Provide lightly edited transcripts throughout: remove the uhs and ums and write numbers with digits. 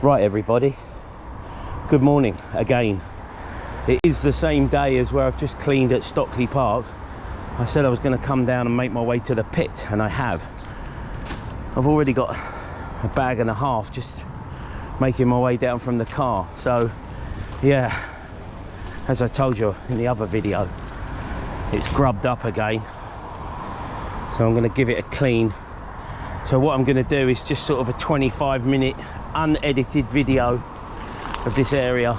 Right everybody, good morning again. It is the same day as where I've just cleaned at Stockley Park. I said I was going to come down and make my way to the pit, and I have. I've already got a bag and a half just making my way down from the car. So yeah, as I told you in the other video, it's grubbed up again, so I'm going to give it a clean. So what I'm going to do is just sort of a 25-minute unedited video of this area.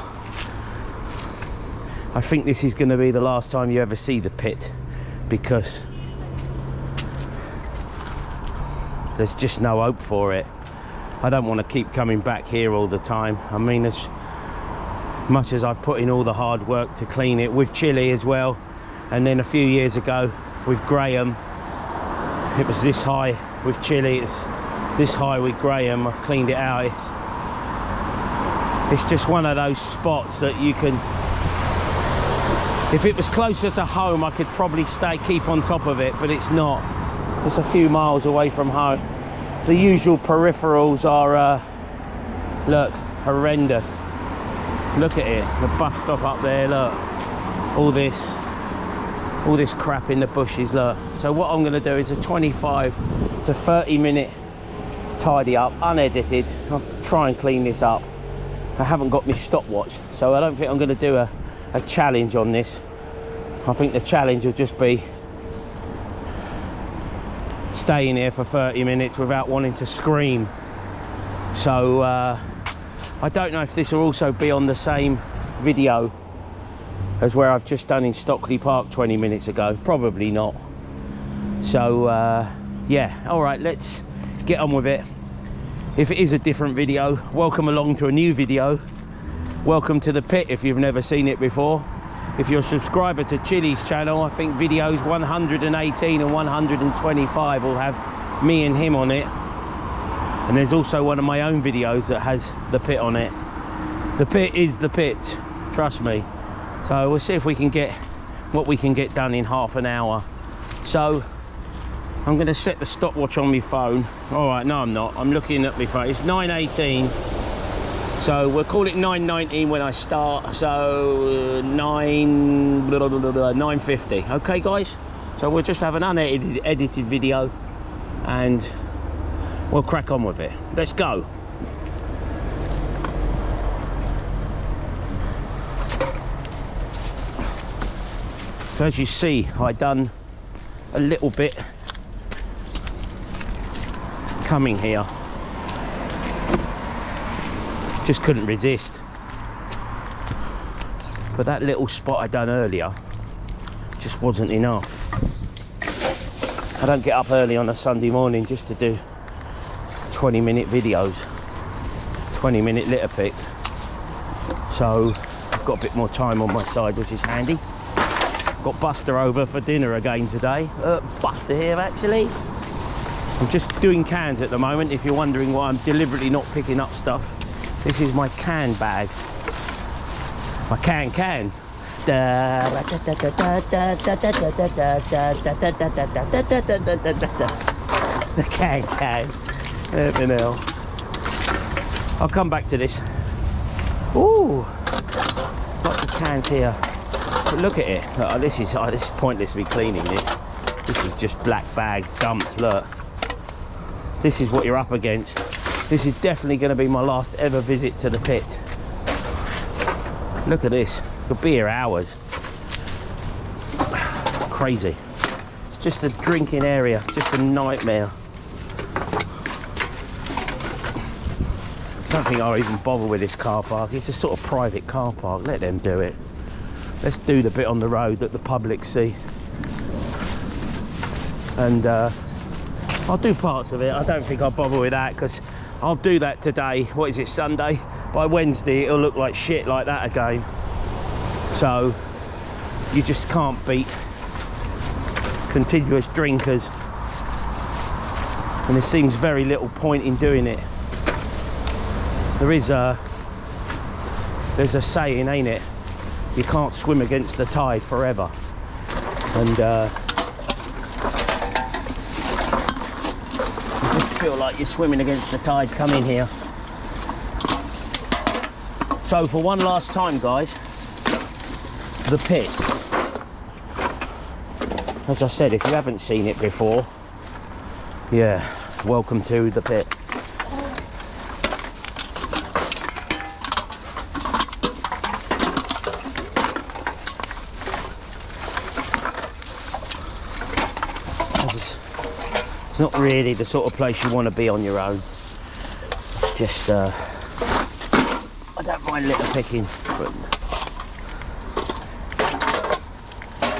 I think this is going to be the last time you ever see the pit, because there's just no hope for it. I don't want to keep coming back here all the time. I mean, as much as I've put in all the hard work to clean it with Chile as well, and then a few years ago with Graham, it was this high with Chile, it's this high with Graham. I've cleaned it out. It's just one of those spots that you can, if it was closer to home, I could probably keep on top of it, but it's not. It's a few miles away from home. The usual peripherals are look, horrendous. Look at it, the bus stop up there, look, all this crap in the bushes, look. So what I'm going to do is a 25 to 30 minute tidy up, unedited. I'll try and clean this up. I haven't got my stopwatch, so I don't think I'm going to do a challenge on this. I think the challenge will just be staying here for 30 minutes without wanting to scream. So I don't know if this will also be on the same video as where I've just done in Stockley Park 20 minutes ago. Probably not. So yeah, all right, let's get on with it. If it is a different video, welcome along to a new video. Welcome to the pit if you've never seen it before. If you're a subscriber to Chile's channel, I think videos 118 and 125 will have me and him on it. And there's also one of my own videos that has the pit on it. The pit is the pit, trust me. So we'll see if we can get what we can get done in half an hour. So I'm going to set the stopwatch on my phone. All right, no I'm not, I'm looking at my phone. It's 9:18, so we'll call it 9:19 when I start. So 9:50. Okay guys, so we'll just have an unedited video and we'll crack on with it. Let's go. So as you see, I done a little bit coming here. Just couldn't resist. But that little spot I done earlier just wasn't enough. I don't get up early on a Sunday morning just to do 20-minute videos, 20-minute litter picks. So I've got a bit more time on my side, which is handy. Got Buster over for dinner again today. Buster here actually. I'm just doing cans at the moment, if you're wondering why I'm deliberately not picking up stuff. This is my can bag. My can. The can. Everything else. I'll come back to this. Ooh, lots of cans here. But look at it. Look, this is pointless me cleaning this. This is just black bags dumped. Look, this is what you're up against. This is definitely going to be my last ever visit to the pit. Look at this. Could be here hours. Crazy. It's just a drinking area. Just a nightmare. I don't think I'll even bother with this car park. It's a sort of private car park. Let them do it. Let's do the bit on the road that the public see. And I'll do parts of it. I don't think I'll bother with that, because I'll do that today. What is it, Sunday? By Wednesday it'll look like shit like that again. So you just can't beat continuous drinkers, and there seems very little point in doing it. There's a saying, ain't it? You can't swim against the tide forever. And you just feel like you're swimming against the tide. Come in here. So for one last time, guys, the pit. As I said, if you haven't seen it before, yeah, welcome to the pit. It's not really the sort of place you want to be on your own. It's just, I don't mind litter picking, but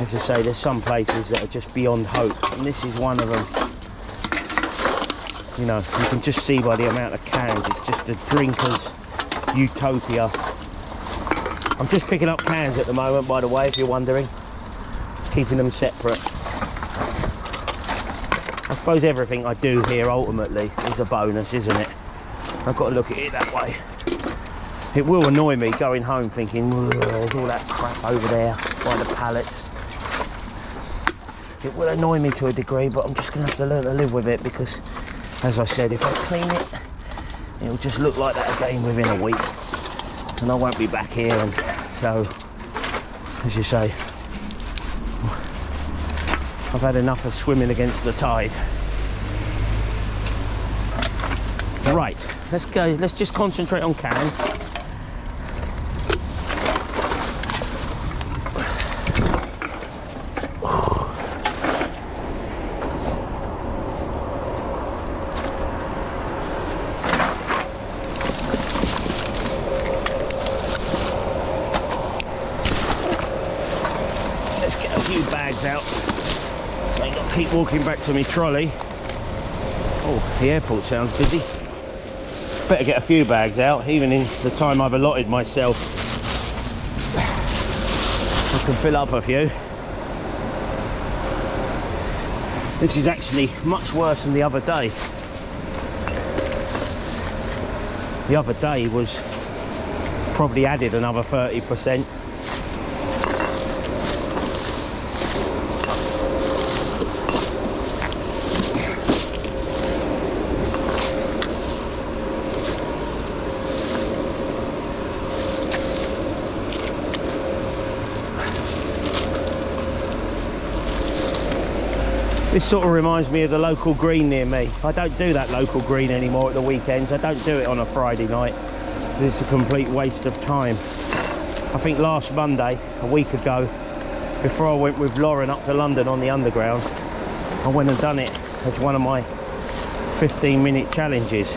as I say, there's some places that are just beyond hope, and this is one of them. You know, you can just see by the amount of cans, it's just a drinker's utopia. I'm just picking up cans at the moment, by the way, if you're wondering, keeping them separate. I suppose everything I do here ultimately is a bonus, isn't it? I've got to look at it that way. It will annoy me going home thinking, there's all that crap over there by the pallets. It will annoy me to a degree, but I'm just going to have to learn to live with it, because, as I said, if I clean it, it'll just look like that again within a week. And I won't be back here, and so, as you say, I've had enough of swimming against the tide. Right, let's go. Let's just concentrate on cans. Let's get a few bags out. I got to keep walking back to my trolley. Oh, the airport sounds busy. Better get a few bags out, even in the time I've allotted myself. I can fill up a few. This is actually much worse than the other day. The other day was probably added another 30%. This sort of reminds me of the local green near me. I don't do that local green anymore at the weekends. I don't do it on a Friday night. It's a complete waste of time. I think last Monday, a week ago, before I went with Lauren up to London on the Underground, I went and done it as one of my 15-minute challenges.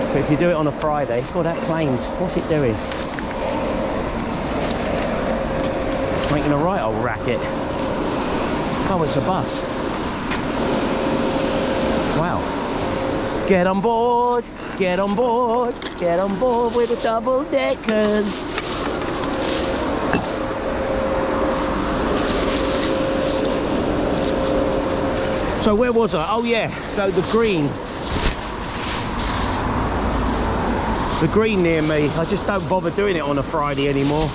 But if you do it on a Friday, oh, that plane's, what's it doing? It's making a right old racket. Oh, it's a bus. Wow. Get on board, get on board, get on board with the double deckers. So where was I? Oh yeah, so the green near me. I just don't bother doing it on a Friday anymore.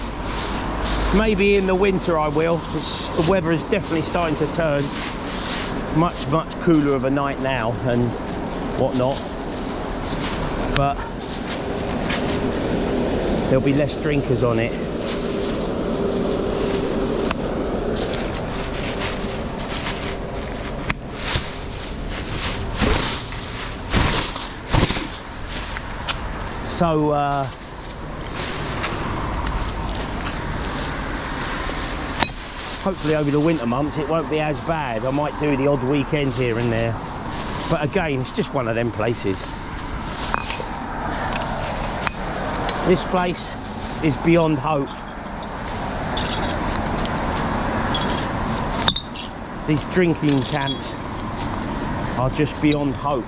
Maybe in the winter I will. The weather is definitely starting to turn. Much cooler of a night now and whatnot. But there'll be less drinkers on it. So hopefully over the winter months it won't be as bad. I might do the odd weekends here and there, but again, it's just one of them places. This place is beyond hope. These drinking camps are just beyond hope.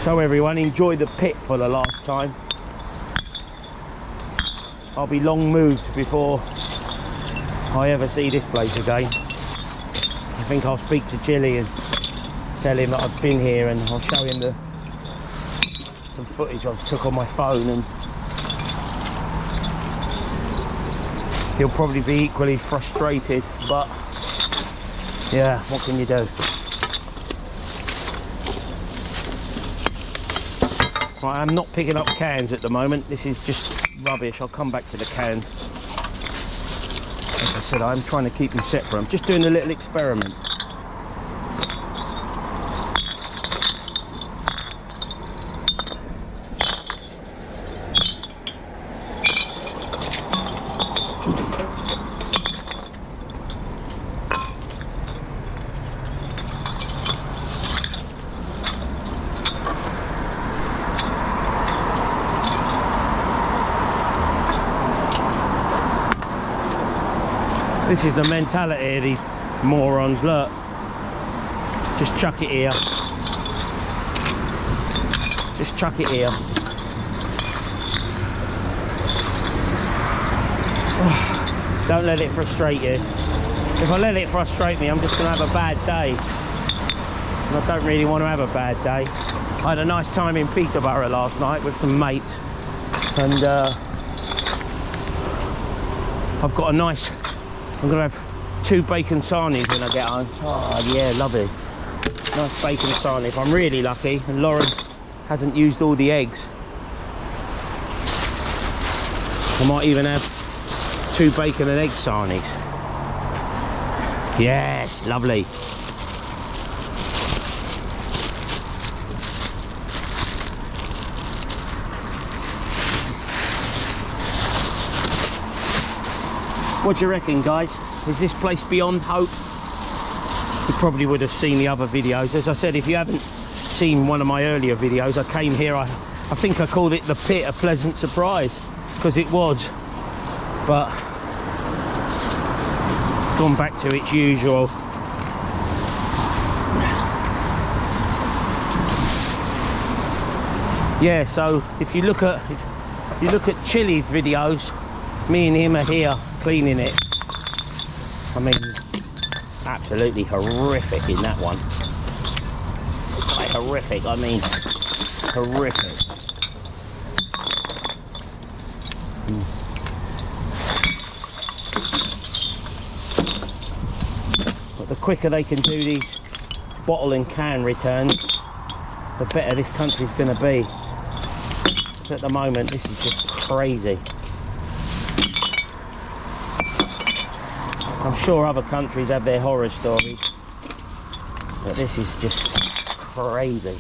So everyone, enjoy the pit for the last time. I'll be long moved before I ever see this place again. I think I'll speak to Chilly and tell him that I've been here, and I'll show him some footage I took on my phone, and he'll probably be equally frustrated, but yeah, what can you do? Right, I'm not picking up cans at the moment. This is just rubbish. I'll come back to the cans. As I said, I'm trying to keep them separate. I'm just doing a little experiment. This is the mentality of these morons, look. Just chuck it here. Just chuck it here. Oh, don't let it frustrate you. If I let it frustrate me, I'm just going to have a bad day. And I don't really want to have a bad day. I had a nice time in Peterborough last night with some mates. And I've got a nice... I'm going to have 2 bacon sarnies when I get home. Oh yeah, lovely. Nice bacon sarnie if I'm really lucky and Lauren hasn't used all the eggs. I might even have 2 bacon and egg sarnies. Yes, lovely. What do you reckon, guys? Is this place beyond hope? You probably would have seen the other videos. As I said, if you haven't seen one of my earlier videos, I came here, I think I called it the pit, a pleasant surprise, because it was. But gone back to its usual. Yeah, so if you look at Chili's videos, me and him are here cleaning it. I mean, absolutely horrific in that one. By horrific, I mean horrific. But the quicker they can do these bottle and can returns, the better this country's going to be. So at the moment, this is just crazy. I'm sure other countries have their horror stories, but this is just crazy.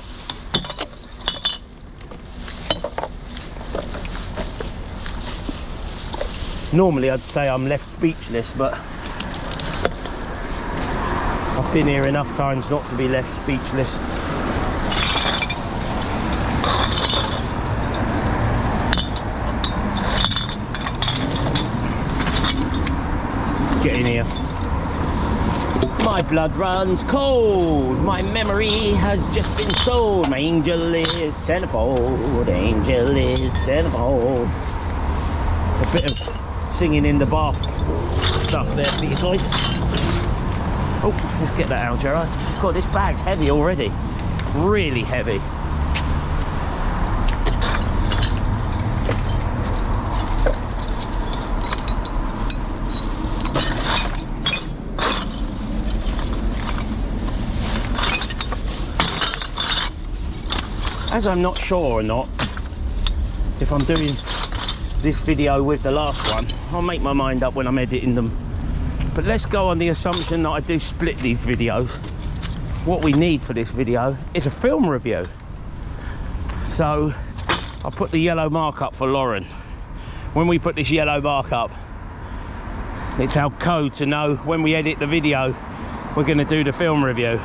Normally I'd say I'm left speechless, but I've been here enough times not to be left speechless. Get in here. My blood runs cold. My memory has just been sold. My angel is centerfold. Angel is centerfold. A bit of singing in the bath stuff there for you guys. Oh, let's get that out, Gerard. God, this bag's heavy already. Really heavy. As I'm not sure or not if I'm doing this video with the last one, I'll make my mind up when I'm editing them. But let's go on the assumption that I do split these videos. What we need for this video is a film review. So I'll put the yellow mark up for Lauren. When we put this yellow mark up, it's our code to know when we edit the video, we're going to do the film review.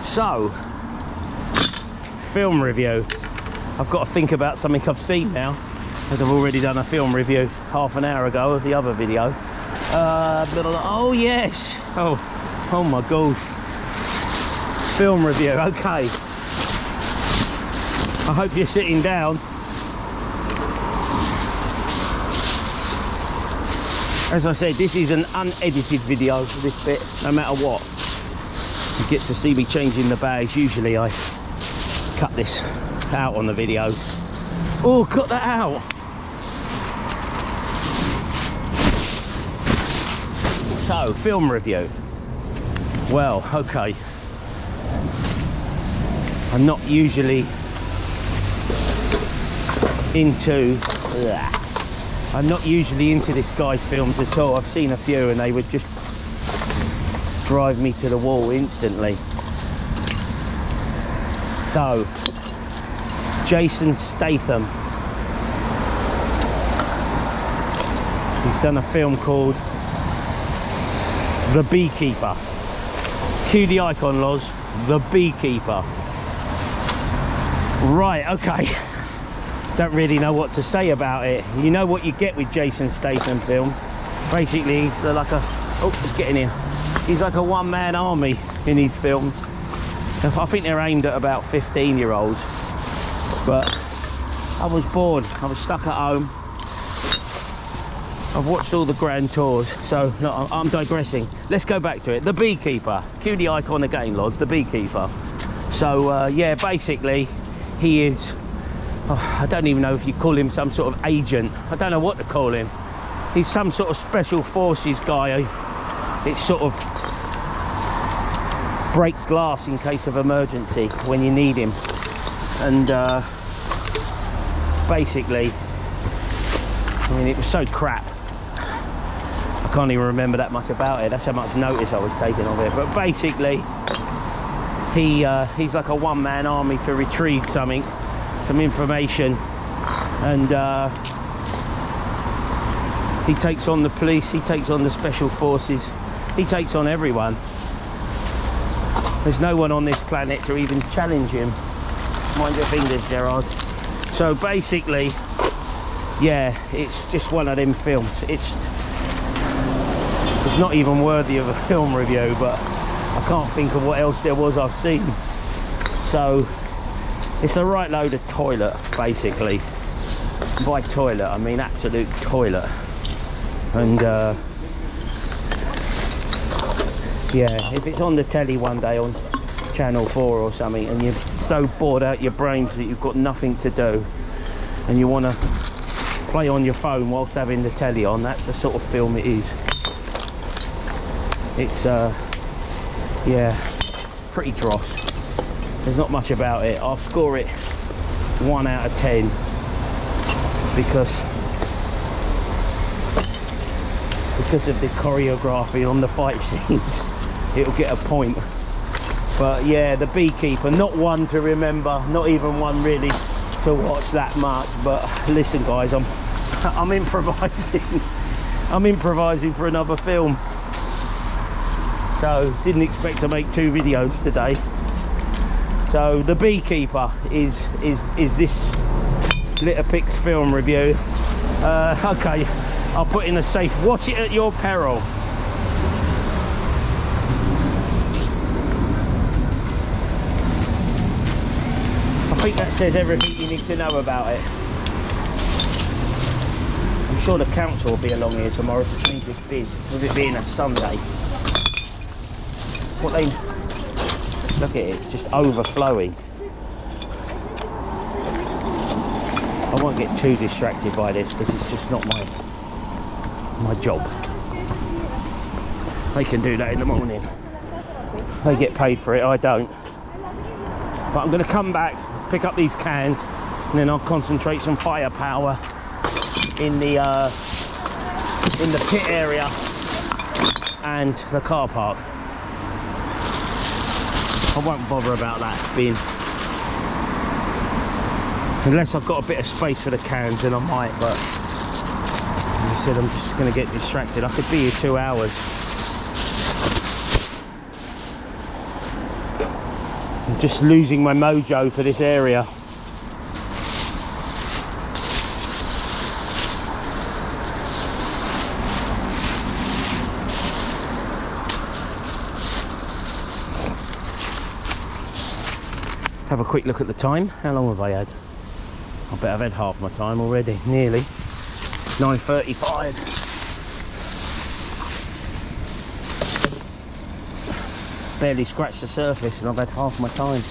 So, film review. I've got to think about something I've seen now, as I've already done a film review half an hour ago of the other video. Oh yes! Oh my god! Film review. Okay. I hope you're sitting down. As I said, this is an unedited video for this bit, no matter what. You get to see me changing the bags. Usually I cut this out on the videos. Oh, cut that out. So, film review. Well, okay. I'm not usually into this guy's films at all. I've seen a few and they would just drive me to the wall instantly. So, Jason Statham. He's done a film called The Beekeeper. Cue the icon, Loz. The Beekeeper. Right, okay. Don't really know what to say about it. You know what you get with Jason Statham film. Basically, he's like a... Oh, let's get in here. He's like a one-man army in his films. I think they're aimed at about 15-year-olds. But I was bored. I was stuck at home. I've watched all the grand tours, so no, I'm digressing. Let's go back to it. The Beekeeper. Cue the icon again, Loz. The Beekeeper. So, yeah, basically, he is... I don't even know if you call him some sort of agent. I don't know what to call him. He's some sort of special forces guy. It's sort of break glass in case of emergency when you need him. And basically, I mean, it was so crap. I can't even remember that much about it. That's how much notice I was taking of it. But basically, he's like a one-man army to retrieve some information, and he takes on the police, he takes on the special forces, he takes on everyone. There's no one on this planet to even challenge him. Mind your fingers, Gerard. So basically, yeah, it's just one of them films. It's not even worthy of a film review, but I can't think of what else there was I've seen. So it's a right load of toilet, basically. By toilet, I mean absolute toilet. And yeah, if it's on the telly one day on Channel 4 or something, and you're so bored out your brains that you've got nothing to do, and you want to play on your phone whilst having the telly on, that's the sort of film it is. It's yeah, pretty dross. There's not much about it. I'll score it 1 out of 10 because of the choreography on the fight scenes. It'll get a point. But yeah, The Beekeeper, not one to remember, not even one really to watch that much. But listen, guys, I'm improvising. I'm improvising for another film. So didn't expect to make 2 videos today. So The Beekeeper is this Litter Picks film review. Okay, I'll put in a safe. Watch it at your peril. I think that says everything you need to know about it. I'm sure the council will be along here tomorrow to change this bid, with it being a Sunday. What they... Look at it, it's just overflowing. I won't get too distracted by this because it's just not my job. They can do that in the morning. They get paid for it, I don't. But I'm going to come back, pick up these cans, and then I'll concentrate some firepower in the pit area and the car park. I won't bother about that being, unless I've got a bit of space for the cans, then I might, but like I said, I'm just going to get distracted. I could be here 2 hours. I'm just losing my mojo for this area. Have a quick look at the time. How long have I had? I bet I've had half my time already, nearly. 9:35. Barely scratched the surface and I've had half my time.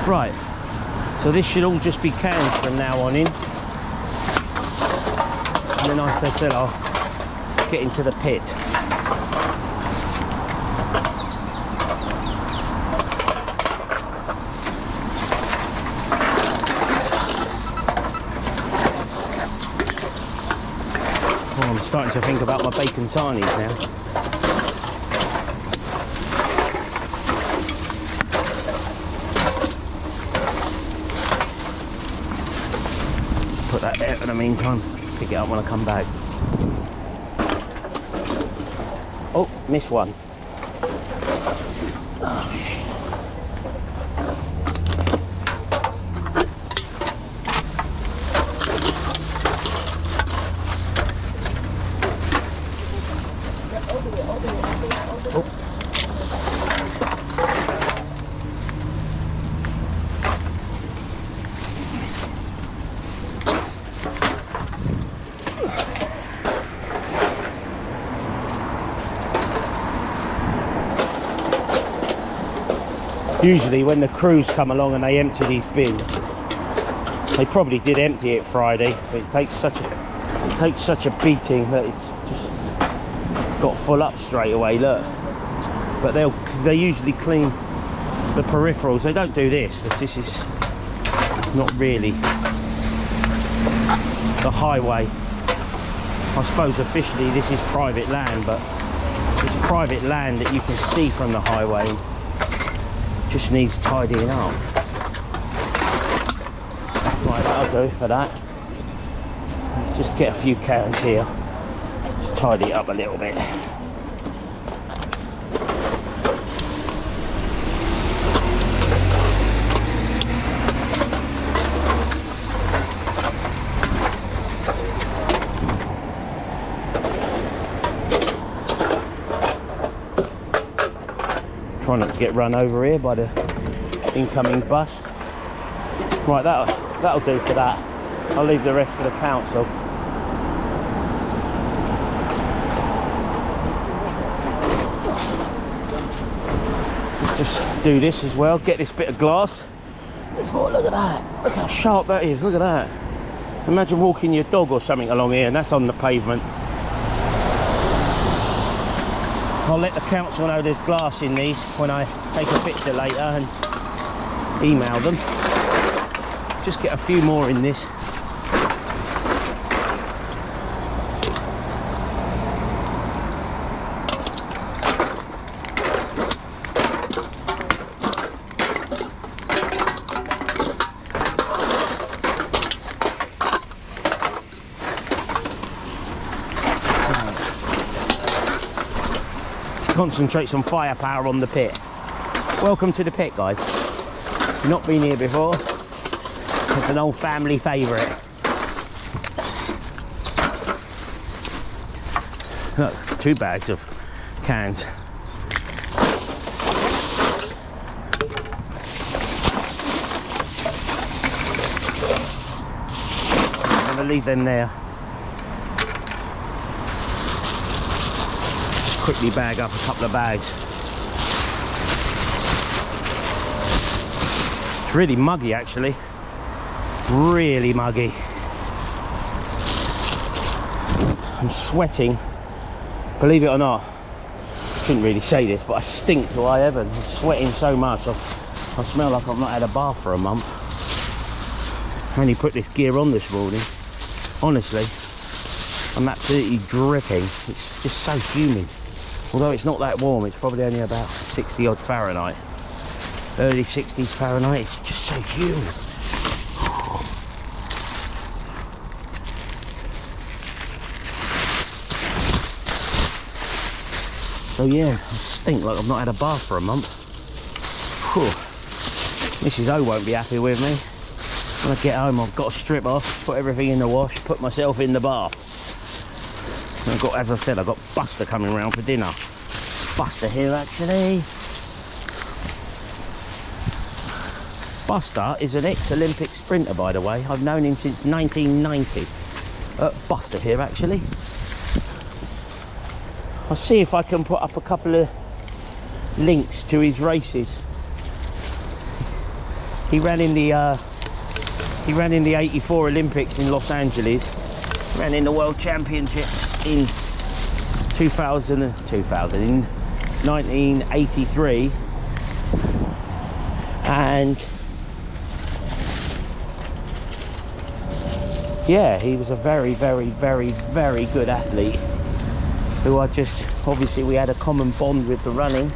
Right, so this should all just be cans from now on in. And then like I said, I'll get into the pit. Oh, I'm starting to think about my bacon sarnies now. Put that there for the meantime. Pick it up when I come back. Oh, missed one. Oh, shit. Usually when the crews come along and they empty these bins, they probably did empty it Friday, but it takes such a beating that it's just got full up straight away, look. But they usually clean the peripherals. They don't do this, because this is not really the highway. I suppose officially this is private land, but it's private land that you can see from the highway. Just needs tidying up. Right, that'll do for that. Let's just get a few cans here. Just tidy it up a little bit. Trying not to get run over here by the incoming bus. Right, that'll do for that. I'll leave the rest for the council. Let's just do this as well. Get this bit of glass. Oh, look at that. Look how sharp that is. Look at that. Imagine walking your dog or something along here and that's on the pavement. I'll let the council know there's glass in these when I take a picture later and email them. Just get a few more in this. Concentrate some firepower on the pit. Welcome to the pit, guys. You've not been here before. It's an old family favourite. Look, 2 bags of cans. I'm going to leave them there. Quickly bag up a couple of bags. It's really muggy actually. Really muggy. I'm sweating. Believe it or not, I shouldn't really say this, but I stink to high heaven. I'm sweating so much. I smell like I've not had a bath for a month. I only put this gear on this morning. Honestly, I'm absolutely dripping. It's just so humid. Although it's not that warm, it's probably only about 60 odd Fahrenheit. Early 60s Fahrenheit, it's just so humid. So yeah, I stink like I've not had a bath for a month. Whew. Mrs O won't be happy with me. When I get home, I've got to strip off, put everything in the wash, put myself in the bath. And I've got, as I said, I've got Buster coming round for dinner. Buster here actually. Buster is an ex-Olympic sprinter, by the way. I've known him since 1990. Buster here actually. I'll see if I can put up a couple of links to his races. He ran in the 84 Olympics in Los Angeles. Ran in the World Championships in 1983, and yeah, he was a very good athlete who obviously we had a common bond with the running,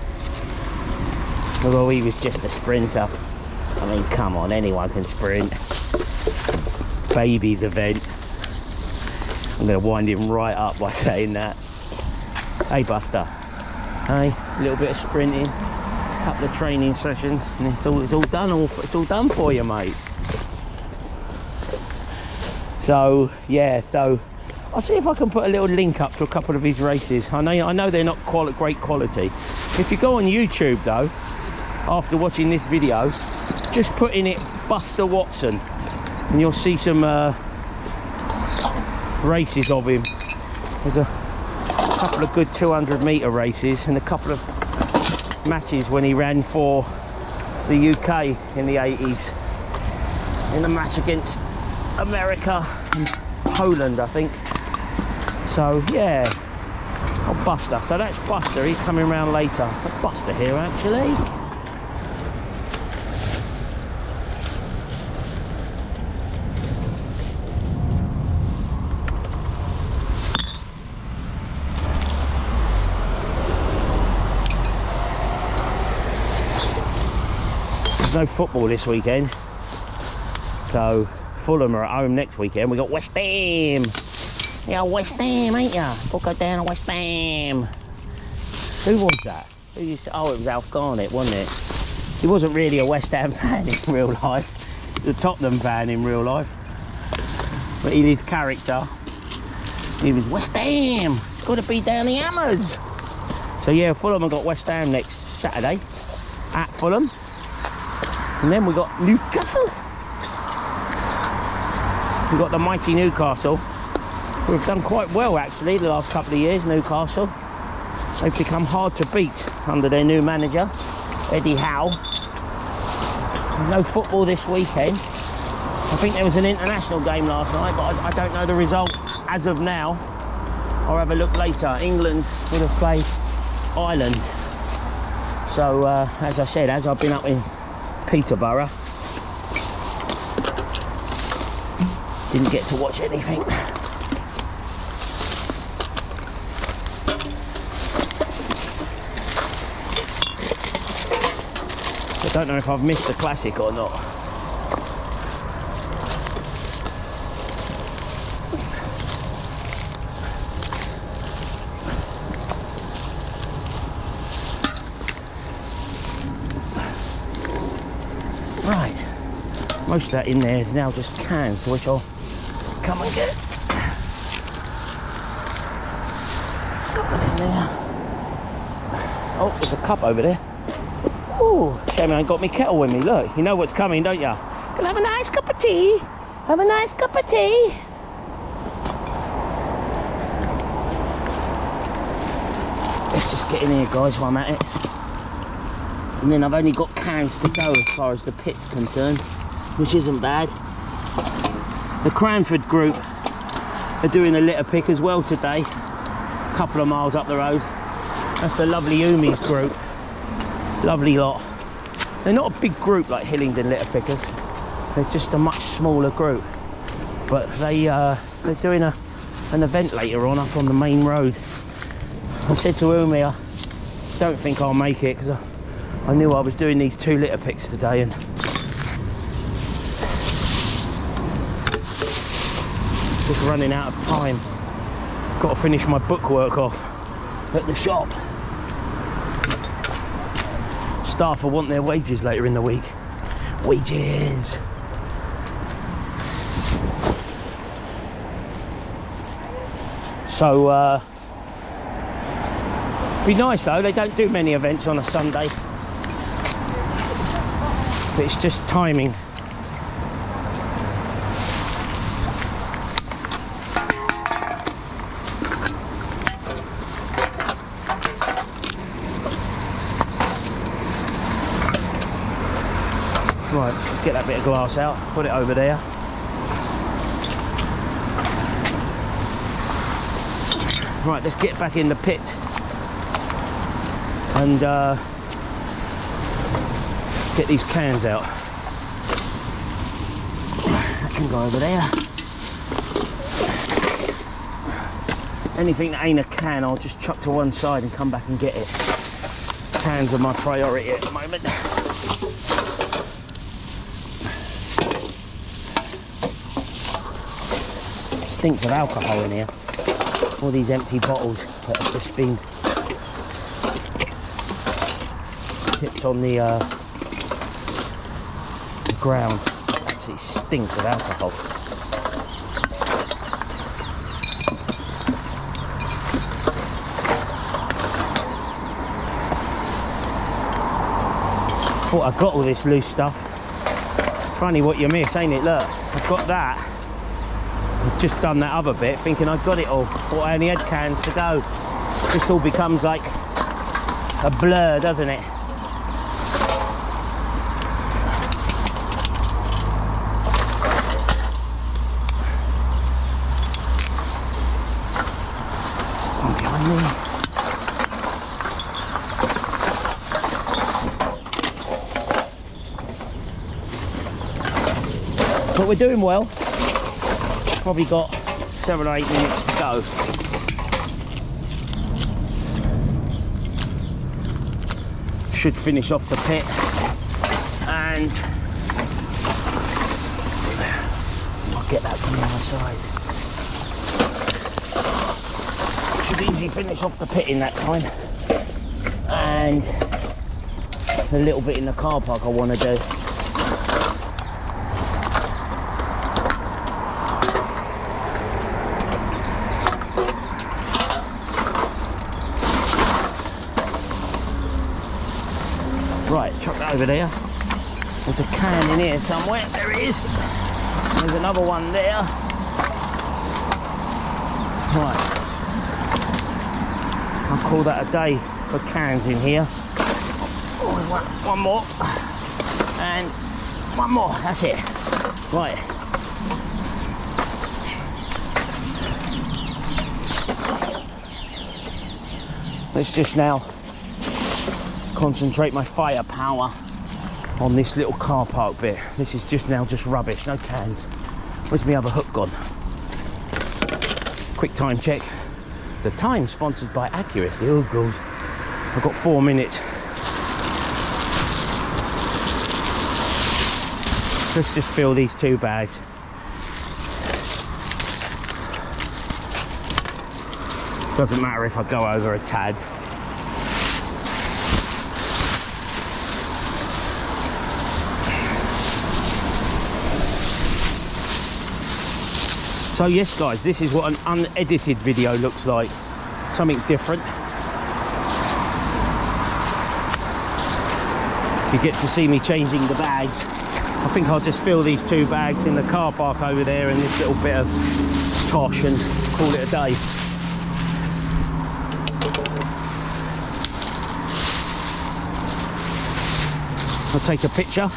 although he was just a sprinter. I mean, come on, anyone can sprint. Baby's event. I'm going to wind him right up by saying that. Hey Buster, hey, a little bit of sprinting, a couple of training sessions, and it's all done for you, mate. So yeah, so I'll see if I can put a little link up to a couple of his races. I know they're not great quality. If you go on YouTube though, after watching this video, just put in it Buster Watson, and you'll see some races of him. There's a couple of good 200-meter races and a couple of matches when he ran for the UK in the 80s in a match against America and Poland, I think. So yeah, oh, Buster. So that's Buster. He's coming around later. But Buster here actually. There's no football this weekend, so Fulham are at home next weekend. We got West Ham. Yeah, West Ham, ain't ya? We'll go down to West Ham. Who was that? Who used to, oh, it was Alf Garnett, wasn't it? He wasn't really a West Ham fan in real life. He was a Tottenham fan in real life. But in his character, he was West Ham. Got to be down the Hammers. So yeah, Fulham have got West Ham next Saturday at Fulham. And then we got Newcastle. We've got the mighty Newcastle, who have done quite well actually the last couple of years. Newcastle, they've become hard to beat under their new manager, Eddie Howe. No football this weekend. I think there was an international game last night, but I don't know the result as of now. I'll have a look later. England would have played Ireland. So as I said, as I've been up in Peterborough, didn't get to watch anything. I don't know if I've missed the classic or not. Right, most of that in there is now just cans, which I'll come and get. In there. Oh, there's a cup over there. Oh, shame I ain't got my kettle with me. Look, you know what's coming, don't you? Can I have a nice cup of tea? Have a nice cup of tea. Let's just get in here, guys, while I'm at it. And then I've only got cans to go as far as the pit's concerned, which isn't bad. The Cranford group are doing a litter pick as well today, a couple of miles up the road. That's the lovely Umis group. Lovely lot. They're not a big group like Hillingdon litter pickers. They're just a much smaller group. But they're doing an event later on up on the main road. I said to Umi, I don't think I'll make it because I knew I was doing these 2 litter picks today and just running out of time. Got to finish my bookwork off at the shop. Staff will want their wages later in the week. Wages! So, be nice though, they don't do many events on a Sunday. But it's just timing. Right, let's get that bit of glass out, put it over there. Right, let's get back in the pit and get these cans out. That can go over there. Anything that ain't a can, I'll just chuck to one side and come back and get it. Cans are my priority at the moment. It stinks of alcohol in here. All these empty bottles that have just been tipped on the ground. Actually stinks of alcohol. Thought I got all this loose stuff. It's funny what you miss, ain't it? Look, I've got that. I've just done that other bit thinking I've got it all. Thought I only had cans to go. It just all becomes like a blur, doesn't it? One behind me. But we're doing well. Probably got 7 or 8 minutes to go. Should finish off the pit and I'll get that from the other side. Should easily finish off the pit in that time. And a little bit in the car park I want to do. Right, chuck that over there. There's a can in here somewhere. There it is. There's another one there. Right. I'll call that a day for cans in here. Oh, one more. And one more. That's it. Right. Let's just now concentrate my firepower on this little car park bit. This is just now just rubbish, no cans. Where's my other hook gone? Quick time check. The time sponsored by Accuracy. Oh god, I've got 4 minutes. Let's just fill these 2 bags. Doesn't matter if I go over a tad. So yes guys, this is what an unedited video looks like. Something different. You get to see me changing the bags. I think I'll just fill these 2 bags in the car park over there and this little bit of tosh and call it a day. I'll take a picture,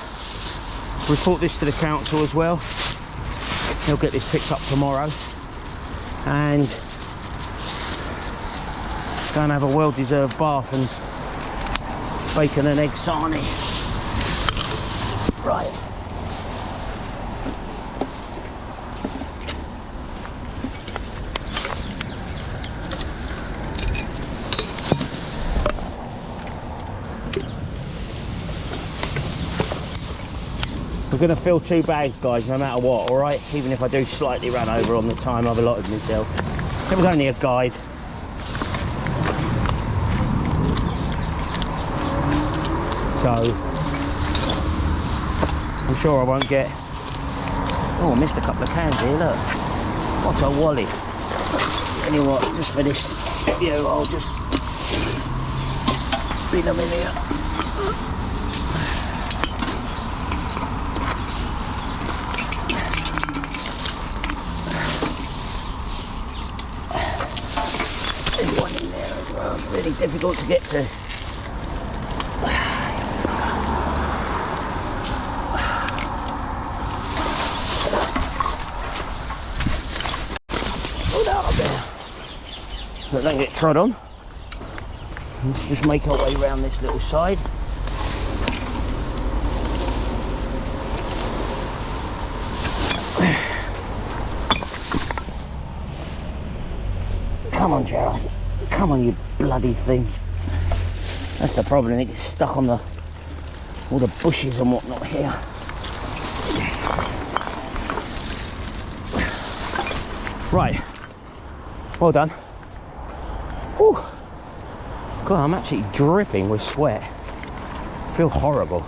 report this to the council as well. They'll get this picked up tomorrow and go and have a well-deserved bath and bacon and egg sarnie. Right. We're going to fill 2 bags, guys, no matter what, all right? Even if I do slightly run over on the time I've allotted myself. It was only a guide. So, I'm sure I won't get... Oh, I missed a couple of cans here, look. What a wally. Anyway, what, just for this video, I'll just bin them in here. There's one in there as well. It's really difficult to get to. so don't get trod on. Let's just make our way around this little side. Come on, Gerald. Come on, you bloody thing. That's the problem, it gets stuck on all the bushes and whatnot here. Right. Well done. Whew. God, I'm actually dripping with sweat. I feel horrible.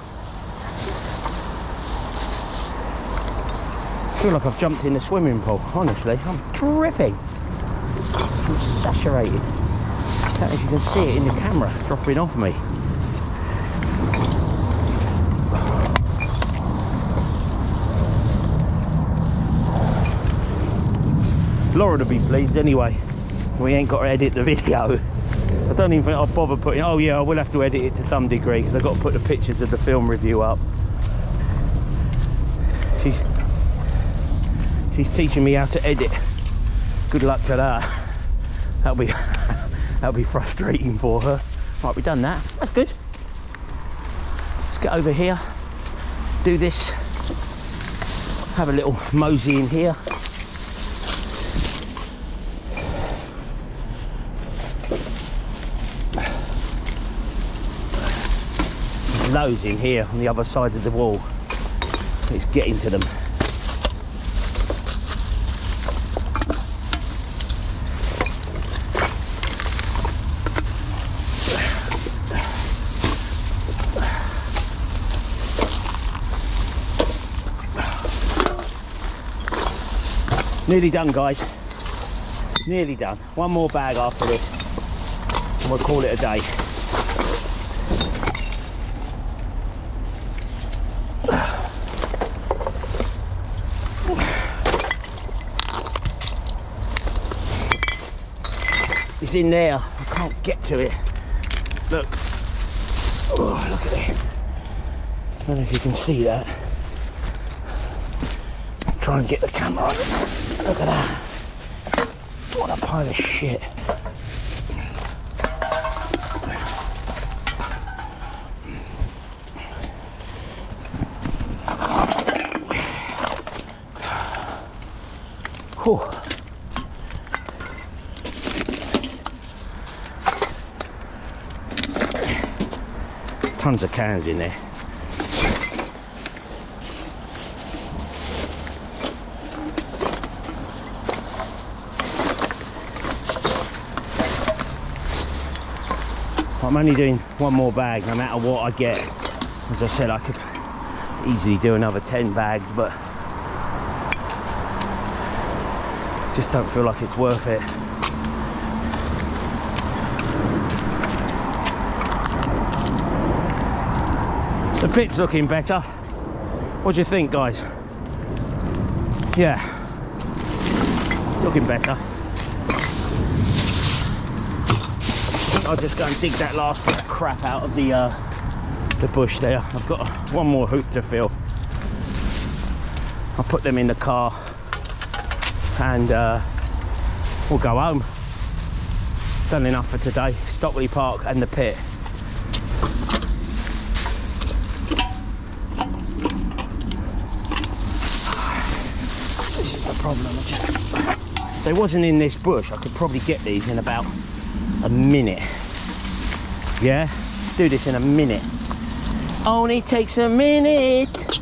I feel like I've jumped in the swimming pool, honestly. I'm dripping. I'm saturated. I don't know if you can see it in the camera dropping off me. Laura will be pleased anyway. We ain't got to edit the video. I don't even think I'll bother putting. Oh yeah, I will have to edit it to some degree because I've got to put the pictures of the film review up. She's teaching me how to edit. Good luck to that. That'll be frustrating for her. Right, we've done that. That's good. Let's get over here. Do this. Have a little mosey in here. There's loads in here on the other side of the wall. Let's get into them. Nearly done, guys. Nearly done. One more bag after this and we'll call it a day. It's in there. I can't get to it. Look. Oh, look at it. I don't know if you can see that. Try and get the camera on it. Look at that. What a pile of shit. Whew. Tons of cans in there. I'm only doing one more bag no matter what I get. As I said, I could easily do another 10 bags, but just don't feel like it's worth it. The pit's looking better. What do you think, guys? Yeah, looking better. I'll just go and dig that last bit of crap out of the bush there. I've got one more hoop to fill. I'll put them in the car and we'll go home. Done enough for today. Stockley Park and the pit. This is the problem. If they wasn't in this bush, I could probably get these in about a minute. Yeah, do this in a minute. Only takes a minute.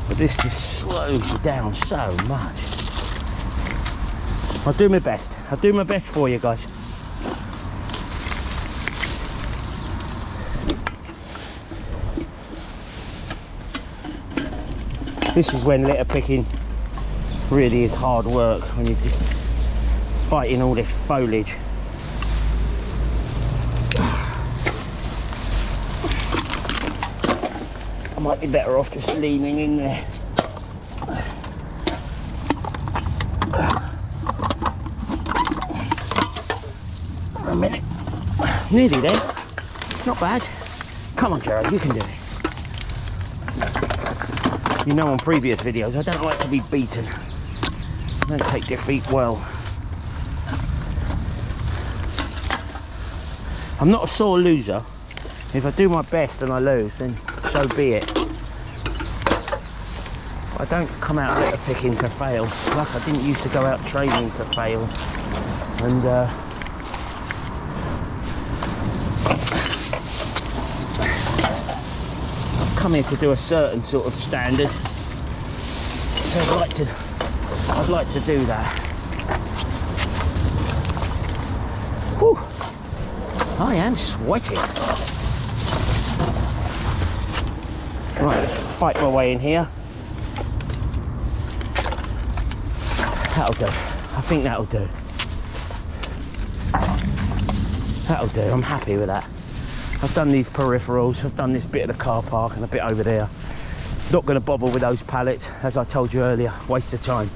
But this just slows you down so much. I'll do my best. I'll do my best for you guys. This is when litter picking really is hard work, when you're just fighting all this foliage. I might be better off just leaning in there. For a minute. Nearly there. Not bad. Come on, Gerald, you can do it. You know, on previous videos, I don't like to be beaten. I don't take defeat well. I'm not a sore loser. If I do my best and I lose, then so be it. I don't come out litter picking to fail. Like, I didn't used to go out training to fail. And I've come here to do a certain sort of standard. So I'd like to do that. Whew. I am sweating. Right, let's fight my way in here. That'll do. I think that'll do. That'll do. I'm happy with that. I've done these peripherals. I've done this bit of the car park and a bit over there. Not going to bother with those pallets, as I told you earlier. Waste of time.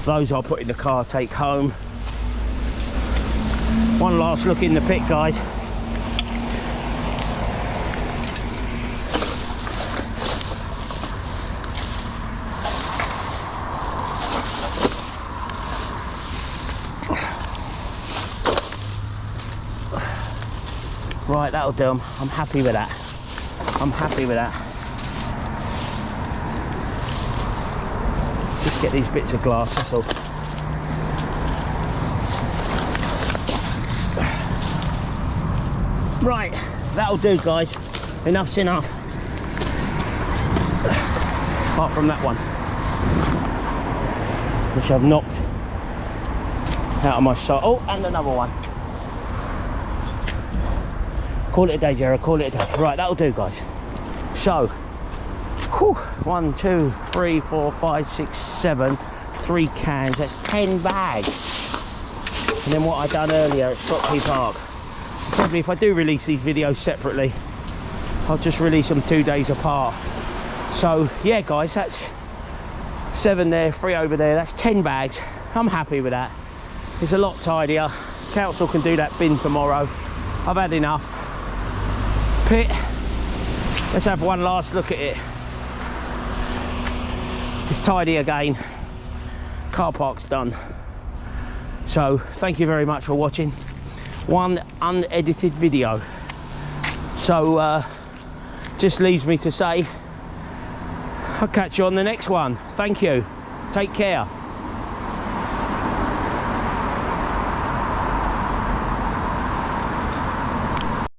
Those I'll put in the car, take home. One last look in the pit, guys. Right, that'll do. I'm happy with that. I'm happy with that. Just get these bits of glass, that's all. Right, that'll do, guys. Enough's enough. Apart from that one, which I've knocked out of my shot. Oh, and another one. Call it a day, Jared, call it a day. Right, that'll do, guys. So, whew, 1, 2, 3, 4, 5, 6, 7, 3 cans. That's 10 bags. And then what I done earlier at Stockley Park. Probably if I do release these videos separately, I'll just release them 2 days apart. So, yeah, guys, that's 7 there, 3 over there. That's 10 bags. I'm happy with that. It's a lot tidier. Council can do that bin tomorrow. I've had enough. Pit, let's have one last look at it. It's tidy again. Car park's done. So thank you very much for watching. One unedited video. So just leaves me to say I'll catch you on the next one. Thank you. Take care.